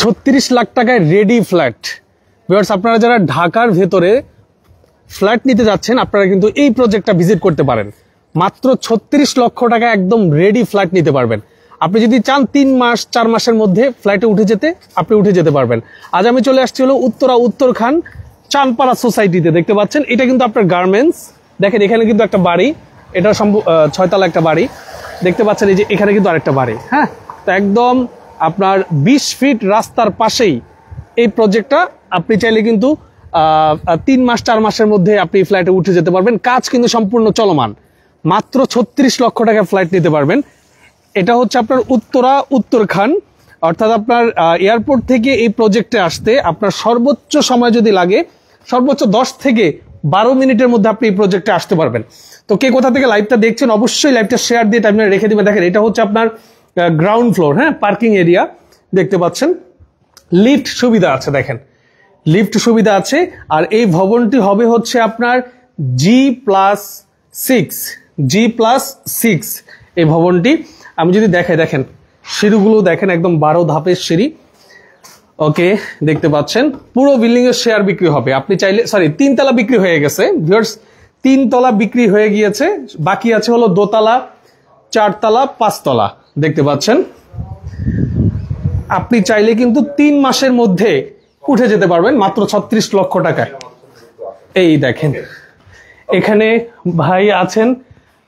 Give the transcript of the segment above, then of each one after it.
36 লাখ টাকায় ready flat. Viewers, আপনারা যারা ঢাকার ভেতরে ফ্ল্যাট নিতে যাচ্ছেন আপনারা কিন্তু এই প্রজেক্টটা ভিজিট করতে পারেন। মাত্র 36 লক্ষ টাকা একদম রেডি ফ্ল্যাট নিতে পারবেন। আপনি যদি চান 3 মাস 4 মাসের মধ্যে ফ্ল্যাটে উঠে যেতে, আপনি উঠে যেতে পারবেন। আজ আমি চলে আসছি হলো উত্তরখান চানপাড়া সোসাইটিতে। দেখতে পাচ্ছেন এটা কিন্তু আপনার গার্মেন্টস। দেখেন এখানে কিন্তু একটা বাড়ি, এটা 6 তলা একটা বাড়ি দেখতে পাচ্ছেন। এই যে এখানে কিন্তু আরেকটা বাড়ি। হ্যাঁ, তো একদম আপনার 20 ফিট রাস্তার পাশেই এই প্রজেক্টটা। আপনি চাইলে কিন্তু 3 মাস 4 মাসের মধ্যে আপনি ফ্ল্যাটে উঠে যেতে পারবেন। কাজ কিন্তু সম্পূর্ণ চলমান। মাত্র 36 লক্ষ টাকা ফ্ল্যাট নিতে পারবেন। এটা হচ্ছে আপনার উত্তরখান, অর্থাৎ আপনার এয়ারপোর্ট থেকে এই প্রজেক্টে আসতে আপনার সর্বোচ্চ সময় যদি লাগে, সর্বোচ্চ 10 থেকে 12 মিনিটের মধ্যে আপনি এই প্রজেক্টে আসতে পারবেন। তো কে কোথা থেকে লাইভটা দেখছেন অবশ্যই লাইভটা শেয়ার দিয়ে টাইমে রেখে দিবেন। দেখেন এটা হচ্ছে আপনার গ্রাউন্ড ফ্লোর। হ্যাঁ, পার্কিং এরিয়া দেখতে পাচ্ছেন, লিফট সুবিধা আছে। দেখেন লিফট সুবিধা আছে। আর এই ভবনটি হবে হচ্ছে আপনার G+6 এই ভবনটি। আমি যদি দেখাই, দেখেন সিঁড়িগুলো দেখেন, একদম 12 ধাপের সিঁড়ি। ওকে, দেখতে পাচ্ছেন পুরো বিল্ডিং এর শেয়ার বিক্রি হবে। আপনি চাইলে 3 তলা বিক্রি হয়ে গেছে ভিউয়ার্স, 3 তলা বিক্রি হয়ে গিয়েছে, বাকি আছে হলো 2 তলা, 4 তলা, 5 তলা। দেখতে পাচ্ছেন আপনি চাইলে কিন্তু 3 মাসের মধ্যে উঠে যেতে পারবেন মাত্র 36 লক্ষ টাকায়। এই দেখেন এখানে ভাই আছেন।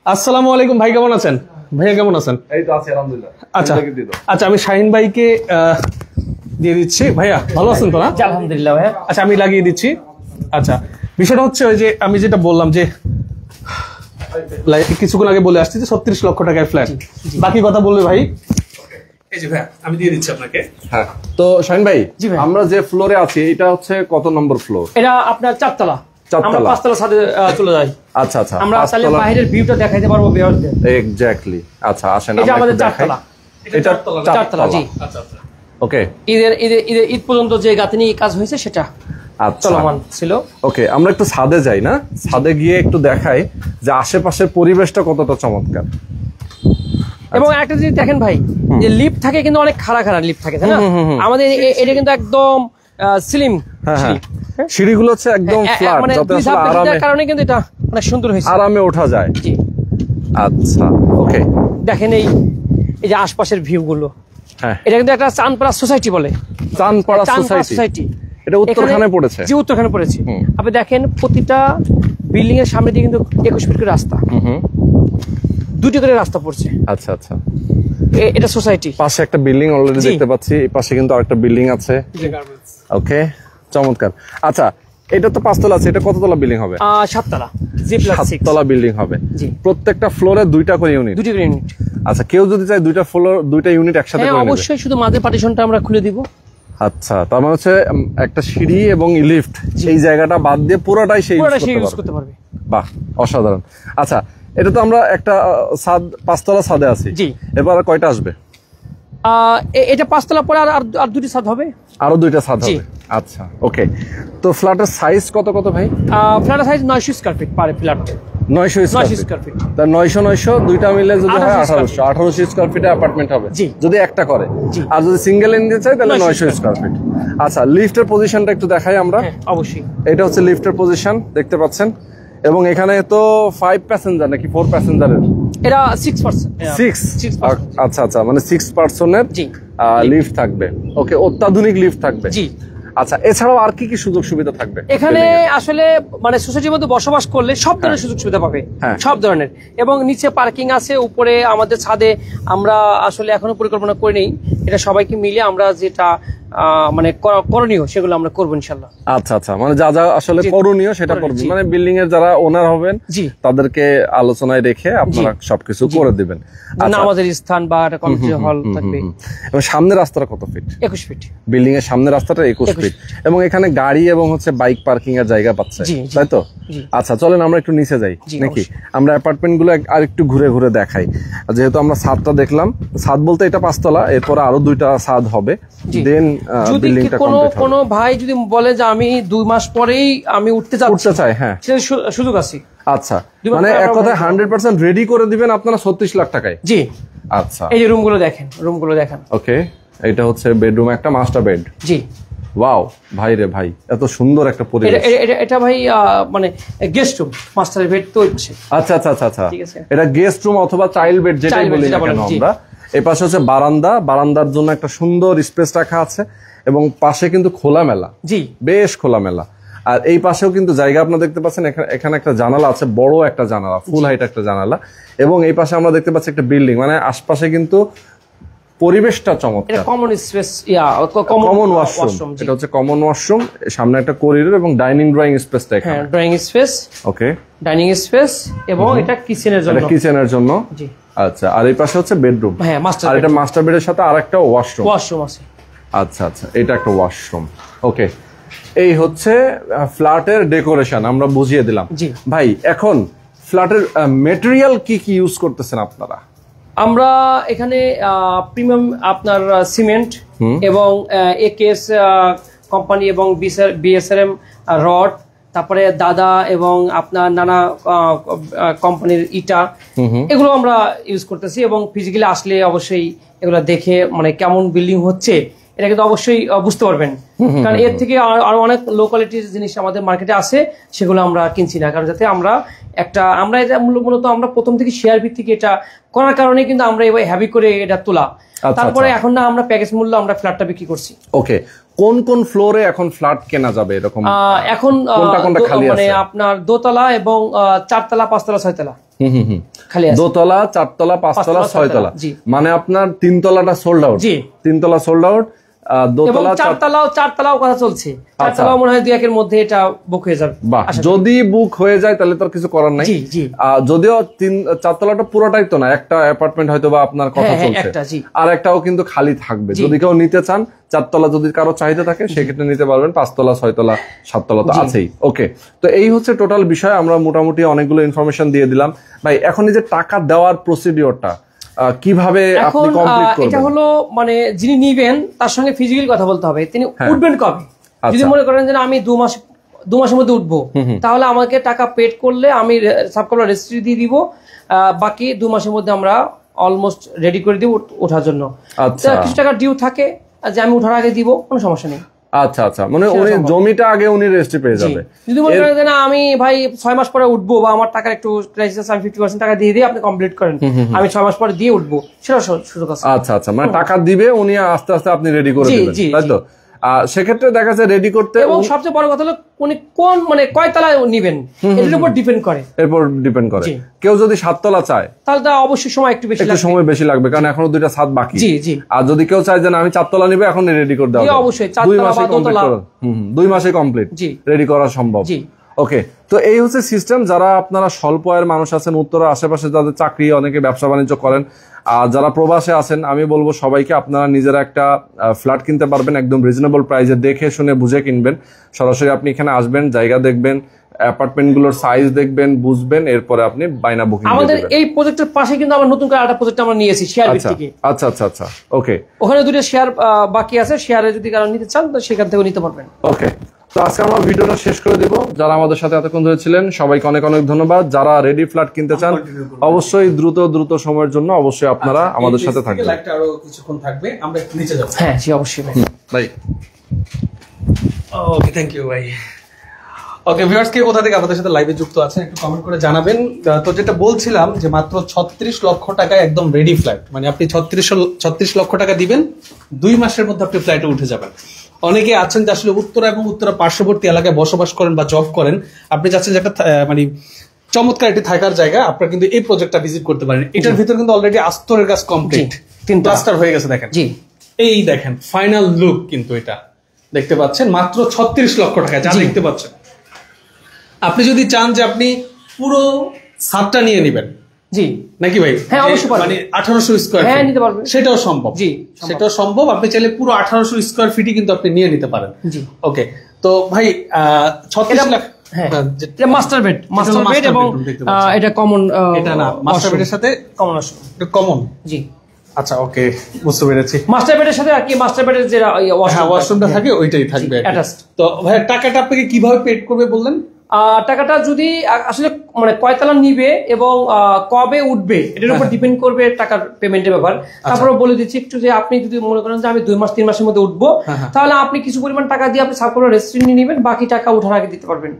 আসসালামু আলাইকুম ভাই, কেমন আছেন? ভাইয়া কেমন আছেন? এই তো আছি আলহামদুলিল্লাহ। আচ্ছা আমি শাহিন ভাইকে দিয়ে দিচ্ছি। ভাইয়া ভালো আছেন তো? না আলহামদুলিল্লাহ ভাইয়া। আচ্ছা আমি লাগিয়ে দিচ্ছি। আচ্ছা বিষয়টা হচ্ছে ওই যে আমি যেটা বললাম যে কিছুক্ষণ আগে বলে আসছি যে 36 লক্ষ টাকায় ফ্ল্যাট। বাকি কথা বলবে ভাই। এই যে ভাইয়া আমি দিয়ে দিচ্ছি আপনাকে। হ্যাঁ, তো শাহিন ভাই আমরা যে ফ্লোরে আছি এটা হচ্ছে কত নম্বর ফ্লোর? এটা আপনার 4 তলা। আমরা 5 তলা ছাদে চলে যাই। আচ্ছা আচ্ছা, আমরা তাহলে বাইরের ভিউটা দেখাইতে পারবো ভিউয়ারদের। এক্স্যাক্টলি। আচ্ছা আসেন এটা আমাদের 4 তলা। এটা 4 তলা জি। আচ্ছা আচ্ছা, ওকে। ঈদ পর্যন্ত যে গাঁথনি কাজ হয়েছে সেটা চলমান ছিল। ওকে, আমরা একটু ছাদে যাই না? ছাদে গিয়ে একটু দেখাই যে আশেপাশের পরিবেশটা কতটা চমৎকার। এবং একটা জিনিস দেখেন ভাই, যে লিফট থাকে কিন্তু অনেক খাড়া লিফট থাকে, তাই না? আমাদের এটা কিন্তু একদম স্লিম সিঁড়িগুলো হচ্ছে একদম ফ্ল্যাট, মানে যাতে আসলে আরামে, কারণে কিন্তু এটা অনেক সুন্দর হয়েছে, আরামে ওঠা যায়। জি আচ্ছা ওকে, দেখেন এই যে আশপাশের ভিউ গুলো। হ্যাঁ, এটা কিন্তু একটা চানপাড়া সোসাইটি বলে। চানপাড়া সোসাইটি এটা উত্তরখানে পড়েছে। জি উত্তরখানে পড়েছে। আপনি দেখেন প্রতিটা বিল্ডিং এর সামনে দিয়ে কিন্তু 21 ফিট করে রাস্তা, 2টি করে রাস্তা পড়ছে। আচ্ছা আচ্ছা, এটা সোসাইটি। পাশে একটা বিল্ডিং অলরেডি দেখতে পাচ্ছি, এই পাশে কিন্তু আরেকটা বিল্ডিং আছে। ওকে, চমৎকার। আচ্ছা এটা তো 5 তলা আছে, এটা কত তলা বিল্ডিং হবে? 7 তলা, G+6 তলা বিল্ডিং হবে। প্রত্যেকটা ফ্লোরে 2টা করে ইউনিট। 2টি করে ইউনিট। আচ্ছা, কেউ যদি চায় 2টা ফ্লোর 2টা ইউনিট একসাথে করে নেবে? অবশ্যই, শুধু মাঝে পার্টিশনটা আমরা খুলে দিব। আচ্ছা, তার মানে হচ্ছে একটা সিঁড়ি এবং লিফট, এই জায়গাটা বাদ দিয়ে পুরোটাই সেই ইউজ করতে পারবে। বাহ, অসাধারণ। আচ্ছা, এটা তো আমরা একটা ছাদ 5 তলা ছাদে আছি। জি, এবার কয়টা আসবে? এটা 5 তলা পরে আর 2টি ছাদ হবে, আরো 2টা ছাদ হবে। আচ্ছা ওকে, তো ফ্ল্যাটের সাইজ কত ভাই? ফ্ল্যাটের size 900 square feet per flat. 900 square feet. তা 900 দুইটা মিলে যদি হয় 1800 স্কয়ার ফিটে অ্যাপার্টমেন্ট হবে যদি একটা করে। আর যদি সিঙ্গেল নিতে চাই তাহলে 900 স্কয়ার ফিট। আচ্ছা, লিফটের পজিশনটা একটু দেখাই আমরা। অবশ্যই, এটা হচ্ছে লিফটের পজিশন, দেখতে পাচ্ছেন। এবং এখানে তো 5 প্যাসেঞ্জার নাকি 4 প্যাসেঞ্জারের? এটা 6%। আচ্ছা আচ্ছা, মানে 6 পারসনের লিফট থাকবে। ওকে, অত্যাধুনিক লিফট থাকবে। জি। আচ্ছা, এছাড়াও আর কি কি সুযোগ সুবিধা থাকবে এখানে? আসলে মানে সোসাইটির মধ্যে বসবাস করলে সব ধরনের সুযোগ সুবিধা পাবে, সব ধরনের। এবং নিচে পার্কিং আছে, উপরে আমাদের ছাদে আমরা আসলে এখনো পরিকল্পনা করে নেই, এটা সবাইকে মিলে আমরা যেটা মানে করণীয় সেগুলো আমরা করবো ইনশাল্লাহ। আচ্ছা আচ্ছা, মানে যা যা আসলে করণীয় সেটা করবেন, মানে বিল্ডিং এর যারা ওনার হবেন তাদেরকে আলোচনায় রেখে আপনারা সবকিছু করে দিবেন। আমাদের স্থান বা একটা কমিউনিটি হল থাকবে। এবং সামনের রাস্তাটা কত ফিট? 21 ফিট। বিল্ডিং এর সামনের রাস্তাটা 21 ফিট। এবং এখানে গাড়ি এবং হচ্ছে বাইক পার্কিং এর জায়গা পাচ্ছে, তাই তো? আচ্ছা, চলেন আমরা একটু নিচে যাই নাকি? আমরা অ্যাপার্টমেন্ট গুলো আর একটু ঘুরে ঘুরে দেখাই। যেহেতু আমরা ছাদটা দেখলাম, ছাদ বলতে এটা 5 তলা, এরপর আরো 2টা ছাদ হবে। দেন যদি কোনো ভাই যদি বলে যে আমি 2 মাস পরেই আমি উঠতে চাই, হ্যাঁ সেটা সুযোগ আছে। আচ্ছা, মানে এক কথায় 100% রেডি করে দিবেন আপনারা 36 লাখ টাকায়? জি। আচ্ছা, এই যে রুমগুলো দেখেন, রুমগুলো দেখেন। ওকে, এটা হচ্ছে বেডরুম, একটা মাস্টার বেড। জি ওয়াও ভাই রে ভাই, এত সুন্দর একটা পরিবেশ। এটা ভাই মানে গেস্ট রুম, মাস্টার বেড তো ওই পাশে। আচ্ছা আচ্ছা আচ্ছা আচ্ছা, এটা গেস্ট রুম অথবা চাইল্ড বেড যেটাই বলি না কেন আমরা। এই পাশে হচ্ছে বারান্দা, বারান্দার জন্য একটা সুন্দর স্পেস রাখা আছে এবং পাশে কিন্তু খোলামেলা, জি বেশ খোলামেলা। আর এই পাশেও কিন্তু জায়গা আপনারা দেখতে পাচ্ছেন, এখানে একটা জানালা আছে, বড় একটা জানালা, ফুল হাইট একটা জানালা। এবং এই পাশে আমরা দেখতে পাচ্ছি একটা বিল্ডিং, মানে আশপাশে কিন্তু পরিবেশটা চমৎকার। এটা কমন স্পেস, কমন ওয়াশরুম, এটা হচ্ছে কমন ওয়াশরুম। সামনে একটা করিডোর এবং ডাইনিং ড্রয়িং স্পেসটা এখানে। হ্যাঁ ড্রয়িং স্পেস, ওকে ডাইনিং স্পেস এবং এটা কিচেনের জন্য। এটা কিচেনের জন্য, জি আচ্ছা। আর এই পাশে হচ্ছে বেডরুম, হ্যাঁ মাস্টার, আর এটা মাস্টার বেডের সাথে আরেকটা ওয়াশরুম আছে। আচ্ছা আচ্ছা, এটা একটা ওয়াশরুম। ওকে, এই হচ্ছে ফ্ল্যাটের ডেকোরেশন আমরা বুঝিয়ে দিলাম। জি ভাই, এখন ফ্ল্যাটের ম্যাটেরিয়াল কি কি ইউজ করতেছেন আপনারা? আমরা এখানে প্রিমিয়াম আপনার সিমেন্ট এবং একেএস কোম্পানি এবং বিএসআরএম রড, তারপরে দাদা এবং আপনার নানা কোম্পানির ইটা, এগুলো আমরা ইউজ করতেছি। এবং ফিজিক্যালি আসলে অবশ্যই এগুলো দেখে মানে কেমন বিল্ডিং হচ্ছে এটা কিন্তু অবশ্যই বুঝতে পারবেন, কারণ এর থেকে আরো অনেক লো কোয়ালিটির জিনিস আমাদের মার্কেটে আছে, সেগুলো আমরা কিনছি না। কারণ যাতে আমরা এটা মূলত আমরা প্রথম থেকে শেয়ার ভিত্তিক এটা করার কারণে কিন্তু আমরা এবার হ্যাভি করে এটা তোলা। তারপরে এখন না আমরা প্যাকেজ মূল্য আমরা ফ্ল্যাটটা বিক্রি করছি। ওকে, কোন কোন ফ্লোরে এখন ফ্ল্যাট কেনা যাবে এরকম? এখন মানে আপনার দোতলা এবং 4 তলা 5 তলা 6 তলা খালি আছে। দোতলা 4 তলা 5 তলা 6 তলা, মানে আপনার 3 তলাটা সোল্ড আউট। জি 3 তলা সোল্ড আউট, দোতলা 4 তলাও কথা চলছে। 4 তলাও মনে হয় 2-1 এর মধ্যে এটা বুক হয়ে যাবে। যদি বুক হয়ে যায় তাহলে তো কিছু করার নাই। যদিও 4 তলাটা পুরোটাই তো না, একটা অ্যাপার্টমেন্ট হয়তো বা আপনার কথা চলছে, আর একটাও কিন্তু খালি থাকবে। যদি কেউ নিতে চান 4 তলা, যদি কারো চাহিদা থাকে সেক্ষেত্রে নিতে পারবেন। 5 তলা 6 তলা 7 তলা তো আছেই। ওকে, তো এই হচ্ছে টোটাল বিষয়। আমরা মোটামুটি অনেকগুলো ইনফরমেশন দিয়ে দিলাম। ভাই, এখন এই যে টাকা দেওয়ার প্রসিডিওরটা কিভাবে আপনি কমপ্লিট করবেন? এটা হলো মানে যিনি নিবেন তার সঙ্গে ফিজিক্যালি কথা বলতে হবে, তিনি উঠবেন কবে। যদি মনে করেন যে আমি 2 মাসের মধ্যে উঠবো, তাহলে আমাকে টাকা পেড করলে আমি সাবকন্ট্রাক্টর রেজিস্ট্রি দিয়ে দিব, বাকি 2 মাসের মধ্যে আমরা অলমোস্ট রেডি করে দিব ওঠার জন্য। কিছু টাকা ডিউ থাকে যে আমি ওঠার আগে দিব, কোনো সমস্যা নেই। আচ্ছা আচ্ছা, মানে উনি জমিটা আগে উনি রেজিস্ট্রি পেয়ে যাবে। যদি মনে করেন যে না আমি ভাই 6 মাস পরে উঠবো বা আমার টাকার একটু ক্রাইসিস, আমি 50% টাকা দিয়ে দিই, আপনি কমপ্লিট করেন, আমি 6 মাস পরে দিয়ে উঠবো, সেটা সুযোগ আছে। আচ্ছা আচ্ছা, মানে টাকা দিবে উনি, আস্তে আস্তে আপনি রেডি করে দিবেন, তাই তো? সেক্ষেত্রে দেখা যায় রেডি করতে, এবং সবচেয়ে বড় কথা হলো উনি কোন মানে কয় তলা নিবেন এর উপর ডিপেন্ড করে। এরপর ডিপেন্ড করে। কেউ যদি 7 তলা চায় তাহলে তো অবশ্যই সময় একটু বেশি লাগবে, কারণ এখনো 2টা ছাদ বাকি। আর যদি কেউ চায় যে না আমি 4 তলা নিবে, এখন রেডি করে দেওয়া হবে। অবশ্যই 4 তলা বা 2 তলা 2 মাসে কমপ্লিট রেডি করা সম্ভব। ওকে, তো এই হচ্ছে সিস্টেম। যারা আপনারা স্বল্প আয়ের মানুষ আছেন, উত্তরের আশেপাশে যাদের চাকরি, অনেকে ব্যবসা বাণিজ্য করেন, আর যারা প্রবাসে আছেন, আমি বলবো সবাইকে আপনারা নিজেরা একটা ফ্ল্যাট কিনতে পারবেন একদম রিজনেবল প্রাইসে। দেখে শুনে বুঝে কিনবেন। সরাসরি আপনি এখানে আসবেন, জায়গা দেখবেন, অ্যাপার্টমেন্ট গুলোর সাইজ দেখবেন, বুঝবেন, এরপরে আপনি বাইনা বুকিং করবেন। আমাদের এই প্রজেক্টের পাশে কিন্তু আমরা নতুন করে একটা প্রজেক্ট আমরা নিয়েছি শেয়ার ভিত্তিকে। আচ্ছা আচ্ছা আচ্ছা, ওকে। ওখানে 2টা শেয়ার বাকি আছে, শেয়ারে যদি কারো নিতে চান তো সেখান থেকে নিতে পারবেন। ওকে, তো আজকে আমরা ভিডিওটা শেষ করে দিব। যারা আমাদের সাথে এতক্ষণ ধরে ছিলেন সবাইকে অনেক অনেক ধন্যবাদ। যারা রেডি ফ্ল্যাট কিনতে চান অবশ্যই দ্রুত সময়ের জন্য অবশ্যই আপনারা আমাদের সাথে থাকবেন। লাইকটা আরো কিছুক্ষণ থাকবে, আমরা একটু নিচে যাব। হ্যাঁ জি, অবশ্যই ভাই। ওকে, থ্যাংক ইউ ভাই। ওকে ভিউয়ার্স, কে কোথা থেকে আমাদের সাথে লাইভে যুক্ত আছেন একটু কমেন্ট করে জানাবেন। তো যেটা বলছিলাম যে মাত্র 36 লক্ষ টাকায় একদম রেডি ফ্ল্যাট, মানে আপনি 36 লক্ষ টাকা দিবেন, 2 মাসের মধ্যে আপনি ফ্ল্যাটে উঠে যাবেন। অনেকে আছেন যে আসলে উত্তরা এবং উত্তরা পার্শ্ববর্তী এলাকায় বসবাস করেন বা জব করেন, আপনি চাচ্ছেন যে একটা মানে চমৎকার একটি থাকার জায়গা, আপনারা কিন্তু এই প্রজেক্টটা ভিজিট করতে পারেন। এটার ভিতর কিন্তু অলরেডি আস্তরের কাজ কমপ্লিট, 3 প্লাস্টার হয়ে গেছে। দেখেন, এই দেখেন ফাইনাল লুক, কিন্তু এটা দেখতে পাচ্ছেন মাত্র 36 লক্ষ টাকা যা দেখতে পাচ্ছেন। আপনি যদি চান যে আপনি পুরো ছাদটা নিয়ে নেবেন, জি নাকি ভাই? হ্যাঁ অবশ্যই, মানে 1800 স্কয়ার ফিট নিতে পারবেন, সেটাও সম্ভব। জি সেটাও সম্ভব। আপনি চাইলে পুরো 1800 স্কয়ার ফিটই কিন্তু আপনি নিয়ে নিতে পারেন। জি ওকে, তো ভাই 36 লাখ। হ্যাঁ, এটা মাস্টার বেড এবং এটা কমন, এটা না মাস্টার বেডের সাথে কমন আসে, এটা কমন। জি আচ্ছা, ওকে, বুঝতে পেরেছি। মাস্টার বেডের সাথে আর কি মাস্টার বেডের যে ওয়াশরুমটা থাকে ওইটাই থাকবে। তো ভাই টাকাটা আপনাকে কিভাবে পেড করবে বললেন? টাকাটা যদি আসলে মানে কয়তলা নিবে এবং কবে উঠবে এটার উপর ডিপেন্ড করবে টাকার পেমেন্টের ব্যাপার। তারপরে বলে দিচ্ছি একটু যে আপনি যদি মনে করেন যে আমি 2 মাস 3 মাসের মধ্যে উঠবো, তাহলে আপনি কিছু পরিমাণ টাকা দিয়ে আপনি সাবকোলার রেজিস্ট্রি নিয়ে নেবেন, বাকি টাকা উঠার আগে দিতে পারবেন।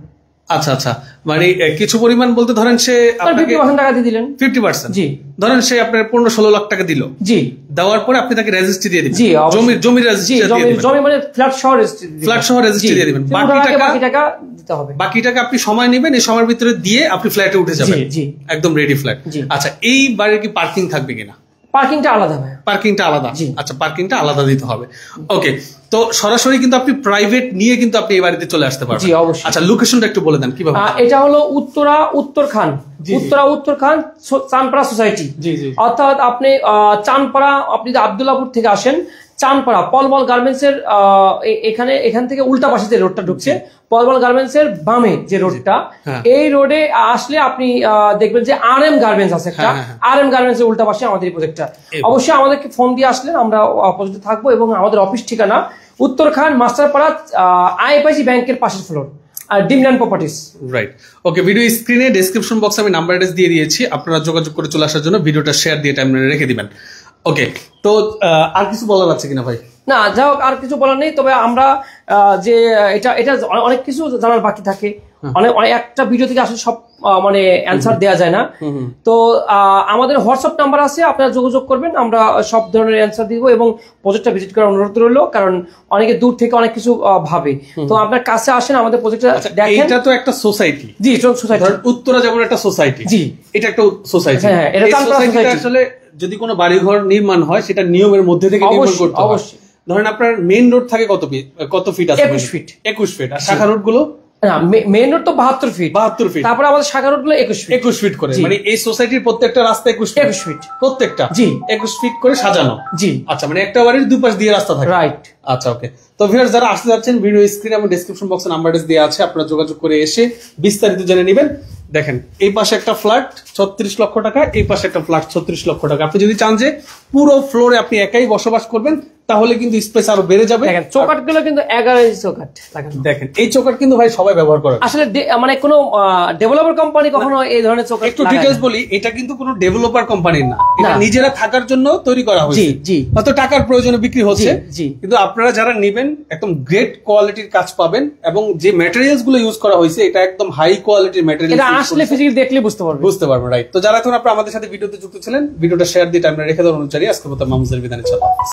আচ্ছা আচ্ছা, মানে কিছু পরিমাণ বলতে ধরেন সে 50% টাকা দিয়ে দিলেন, 50%, জি ধরেন সে আপনার 15-16 লাখ টাকা দিল, জি দেওয়ার পরে আপনি তাকে রেজিস্ট্রি দিয়ে দিবেন, জি জমির রেজিস্ট্রি দিয়ে দিবেন, জমি মানে ফ্ল্যাট সহ রেজিস্ট্রি দিয়ে দিবেন, বাকি টাকা দিতে হবে। বাকি টাকা আপনি সময় নেবেন, এই সময়ের ভিতরে দিয়ে আপনি ফ্ল্যাটে উঠে যাবেন, জি একদম রেডি ফ্ল্যাট। আচ্ছা, এই বাড়ির কি পার্কিং থাকবে কিনা? পার্কিংটা আলাদা ভাই, পার্কিংটা আলাদা। আচ্ছা, পার্কিংটা আলাদা দিতে হবে। ওকে, তো সরাসরি কিন্তু আপনি প্রাইভেট নিয়ে কিন্তু আপনি এই বাড়িতে চলে আসতে পারবেন। জি অবশ্যই। আচ্ছা, লোকেশনটা একটু বলে দেন কিভাবে? এটা হলো উত্তরখান চানপাড়া সোসাইটি। অর্থাৎ আপনি চানপাড়া, আপনি যদি আব্দুল্লাহপুর থেকে আসেন, চানপাড়া পলমল গার্মেন্টস এর এখান থেকে উল্টা পাশে যে রোডটা ঢুকছে, পলমল গার্মেন্টস এর বামে যে রোডটা, এই রোডে আসলে আপনি দেখবেন যে RM গার্মেন্টস আছে একটা, RM গার্মেন্টস এর উল্টা পাশে আমাদের এই প্রজেক্টটা। অবশ্যই আমাদেরকে ফোন দিয়ে আসলে আমরা অপোজিটে থাকবো, এবং আমাদের অফিস ঠিকানা উত্তরখান মাস্টারপাড়া IFIC ব্যাংকের পাশের ফ্লোর, ডিমল্যান্ড প্রপার্টিজ। রাইট, ওকে। ভিডিও স্ক্রিনে ডেসক্রিপশন বক্সে আমি নাম্বার অ্যাড্রেস দিয়ে দিয়েছি, আপনারা যোগাযোগ করে চলে আসার জন্য ভিডিওটা শেয়ার দিয়ে টাইমলাইনে রেখে দিবেন। ওকে, তো আর কিছু বলার আছে কিনা ভাই? না, যাই হোক, আর কিছু বলার নেই। তবে আমরা যে এটা অনেক কিছু জানার বাকি থাকে, অনেক একটা ভিডিও থেকে আসলে সব মানে অ্যান্সার দেওয়া যায় না। তো আমাদের হোয়াটসঅ্যাপ নাম্বার আছে, আপনারা যোগাযোগ করবেন, আমরা সব ধরনের অ্যান্সার দিব, এবং প্রজেক্টটা ভিজিট করার অনুরোধ রইল, কারণ অনেকে দূর থেকে অনেক কিছু ভাবে। তো আপনার কাছে আসেন, আমাদের প্রজেক্টটা দেখেন। এটা তো একটা সোসাইটি, জি সোসাইটি, উত্তরা যেমন একটা সোসাইটি, জি এটা একটা সোসাইটি। হ্যাঁ, এটা আসলে যদি কোনো বাড়িঘর নির্মাণ হয় সেটা নিয়মের মধ্যে থেকে নির্মাণ করতে হবে। অবশ্যই। ধরেন আপনার মেইন রোড থাকে কত ফিট আছে? 21 ফিট। 21 ফিট। আর শাখা রোড গুলো? মেইন রোড তো 72 ফিট। 72 ফিট। তারপরে আমাদের শাখা রোড গুলো 21 ফিট করে। মানে এই সোসাইটির প্রত্যেকটা রাস্তা 21 ফিট প্রত্যেকটা? জি 21 ফিট করে সাজানো। জি। আচ্ছা, মানে একটা বাড়ির দুই পাশ দিয়ে রাস্তা থাকে। রাইট। আচ্ছা, ওকে। তো ভিউয়ার্স, যারা আসতে যাচ্ছেন, ভিডিও স্ক্রিনে এবং ডেসক্রিপশন বক্সে নাম্বার দেওয়া আছে, আপনারা যোগাযোগ করে এসে বিস্তারিত জেনে নেবেন। দেখেন, এই পাশে একটা ফ্ল্যাট 36 লক্ষ টাকা, এই পাশে একটা ফ্ল্যাট 36 লক্ষ টাকা। আপনি যদি চান যে পুরো ফ্লোরে আপনি একাই বসবাস করবেন, তাহলে কিন্তু স্পেস আরো বেড়ে যাবে। দেখেন, চৌকাট গুলো কিন্তু 11 ইঞ্চি চৌকাট লাগানো। দেখেন, এই চৌকাট কিন্তু ভাই সবাই ব্যবহার করে। আসলে মানে কোনো ডেভেলপার কোম্পানি কখনো এই ধরনের চৌকাট, একটু ডিটেইলস বলি, এটা কিন্তু কোনো ডেভেলপার কোম্পানির না, এটা নিজেরা থাকার জন্য তৈরি করা হয়েছে। জি জি। হয়তো টাকার প্রয়োজনে বিক্রি হচ্ছে, কিন্তু আপনারা যারা নেবেন একদম গ্রেট কোয়ালিটির কাজ পাবেন, এবং যে ম্যাটেরিয়ালস গুলো ইউজ করা হয়েছে এটা একদম হাই কোয়ালিটির ম্যাটেরিয়াল। এটা আসলে ফিজিক্যালি দেখলে বুঝতে পারবেন। রাইট। তো যারা এখন আপনারা আমাদের সাথে ভিডিওতে যুক্ত ছিলেন, ভিডিওটা শেয়ার দিয়ে টাইমলাইনে রেখে দেওয়ার অনুযায়ী আজকের মতো মামুজের বিদায় নিচ্ছি।